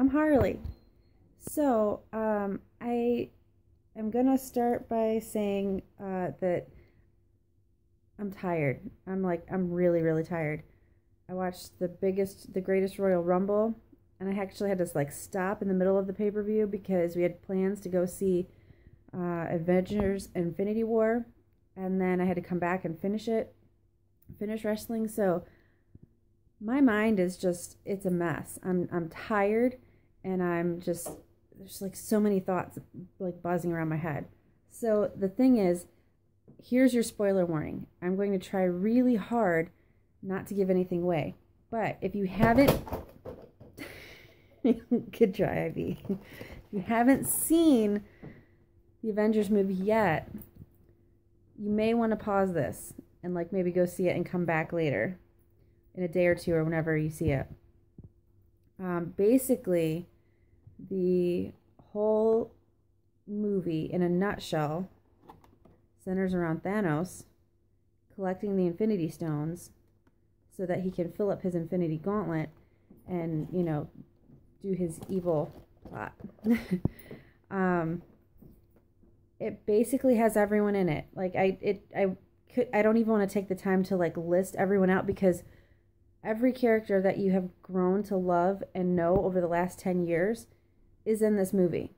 I'm Harley. So, I am gonna start by saying that I'm tired. I'm really, really tired. I watched the greatest Royal Rumble, and I actually had to like stop in the middle of the pay-per-view because we had plans to go see Avengers Infinity War, and then I had to come back and finish wrestling. So my mind is it's a mess. I'm tired, and there's like so many thoughts like buzzing around my head. So the thing is, here's your spoiler warning. I'm going to try really hard not to give anything away. But if you haven't good try, Ivy. If you haven't seen the Avengers movie yet, you may want to pause this and like maybe go see it and come back later in a day or two or whenever you see it. Basically, the whole movie in a nutshell centers around Thanos collecting the Infinity Stones so that he can fill up his Infinity Gauntlet and, do his evil plot. It basically has everyone in it. Like I don't even want to take the time to like list everyone out because every character that you have grown to love and know over the last 10 years is in this movie.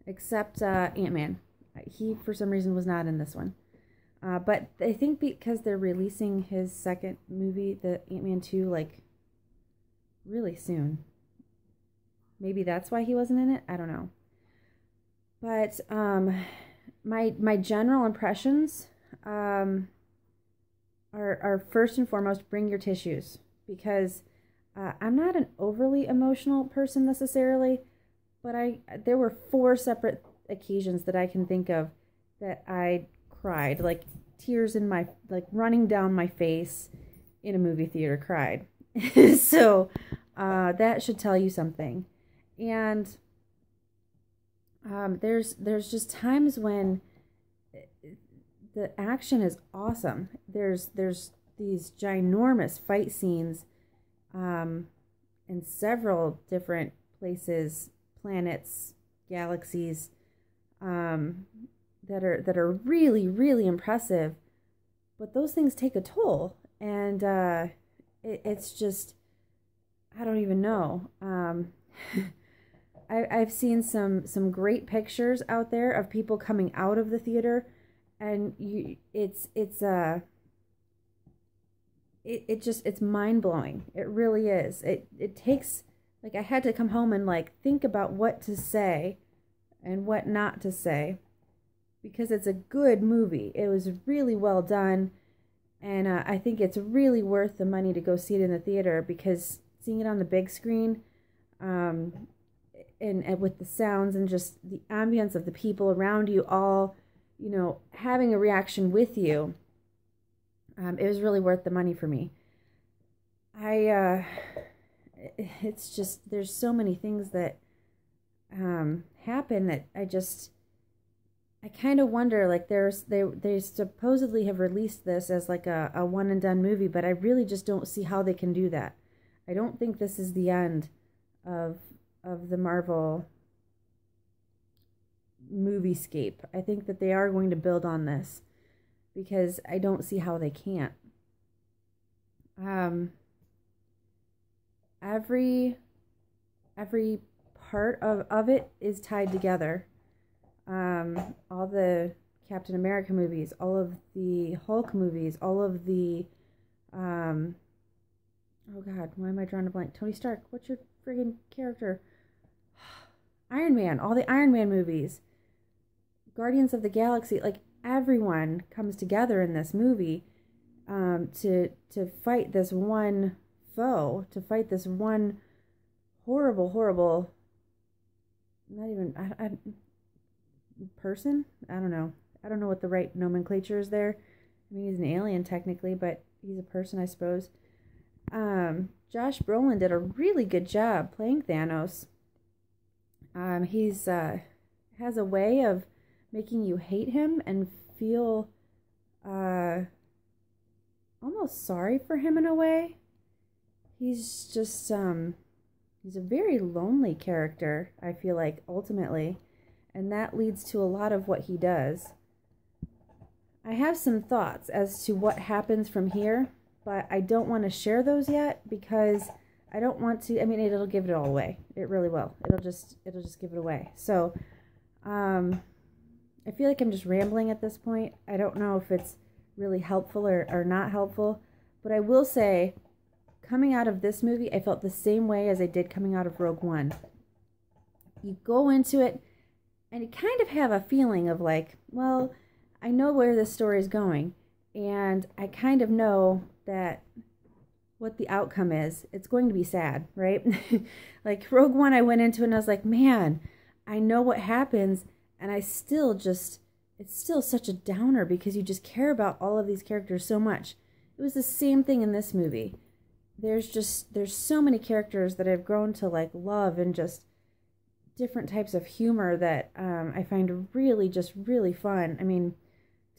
Except Ant-Man. He, for some reason, was not in this one. But I think because they're releasing his second movie, the Ant-Man 2, like, really soon. Maybe that's why he wasn't in it? I don't know. But my general impressions are first and foremost, bring your tissues. Because I'm not an overly emotional person necessarily, but there were 4 separate occasions that I can think of that I cried, like tears running down my face in a movie theater cried. So that should tell you something. And there's just times when the action is awesome. There's these ginormous fight scenes in several different places, planets, galaxies, that are really, really impressive. But those things take a toll, and it's just, I don't even know. I've seen some great pictures out there of people coming out of the theater, and it's mind blowing. It really is. It takes, like, I had to come home and like think about what to say and what not to say, because it's a good movie. It was really well done, and I think it's really worth the money to go see it in the theater, because seeing it on the big screen, and with the sounds and just the ambience of the people around you all, having a reaction with you, it was really worth the money for me. It's just, there's so many things that happen that I kind of wonder, like, they supposedly have released this as like a one and done movie, but I really just don't see how they can do that. I don't think this is the end of the Marvel moviescape. I think that they are going to build on this, because I don't see how they can't. Every part of it is tied together. All the Captain America movies, all of the Hulk movies, all of the oh God, why am I drawing a blank? Tony Stark, what's your friggin' character? Iron Man, all the Iron Man movies, Guardians of the Galaxy, like, everyone comes together in this movie to fight this one foe, to fight this one horrible, not even person. I don't know what the right nomenclature is there. I mean, he's an alien technically, but he's a person, I suppose. Josh Brolin did a really good job playing Thanos. He's has a way of making you hate him and feel almost sorry for him in a way. He's just He's a very lonely character, I feel like, ultimately, and that leads to a lot of what he does. I have some thoughts as to what happens from here, but I don't want to share those yet because I don't want to. I mean, it'll give it all away. It really will. It'll just give it away. So, I feel like I'm just rambling at this point. I don't know if it's really helpful or not helpful, but I will say, coming out of this movie, I felt the same way as I did coming out of Rogue One. You go into it, and you kind of have a feeling of like, well, I know where this story is going, and I kind of know that what the outcome is. It's going to be sad, right? Like Rogue One, I went into it and I was like, man, I know what happens, and I still just, it's still such a downer because you just care about all of these characters so much. It was the same thing in this movie. There's so many characters that I've grown to like love, and just different types of humor that I find really just really fun. I mean,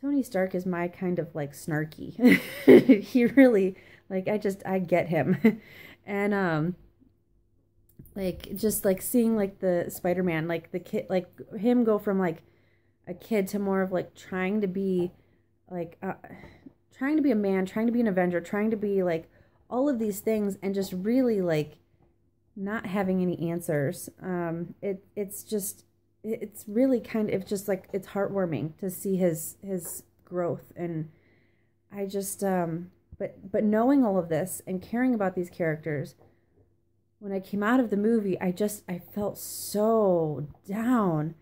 Tony Stark is my kind of like snarky. He really, like, I get him. And like just like seeing like the Spider-Man, like the kid, like him go from like a kid to more of like trying to be like trying to be a man, trying to be an Avenger, trying to be like all of these things, and just really like not having any answers. It's really kind of, it's just like, it's heartwarming to see his growth. And I just but knowing all of this and caring about these characters, when I came out of the movie, I felt so down.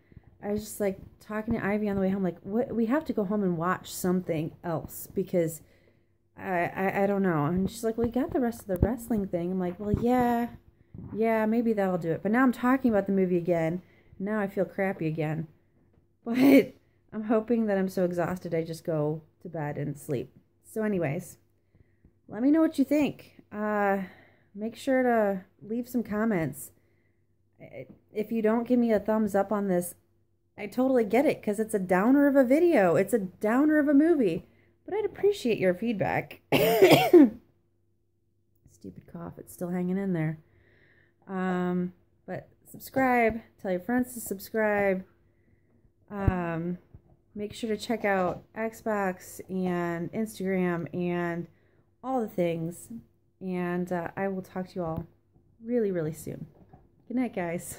I was just like talking to Ivy on the way home, like, what, we have to go home and watch something else because I don't know. And she's like, well, you got the rest of the wrestling thing. I'm like, well, yeah, maybe that'll do it. But now I'm talking about the movie again. Now I feel crappy again. But I'm hoping that I'm so exhausted I just go to bed and sleep. So anyways, let me know what you think. Make sure to leave some comments. If you don't give me a thumbs up on this, I totally get it, because it's a downer of a video. It's a downer of a movie. But I'd appreciate your feedback. Stupid cough. It's still hanging in there. But subscribe. Tell your friends to subscribe. Make sure to check out Xbox and Instagram and all the things. And I will talk to you all really, really soon. Good night, guys.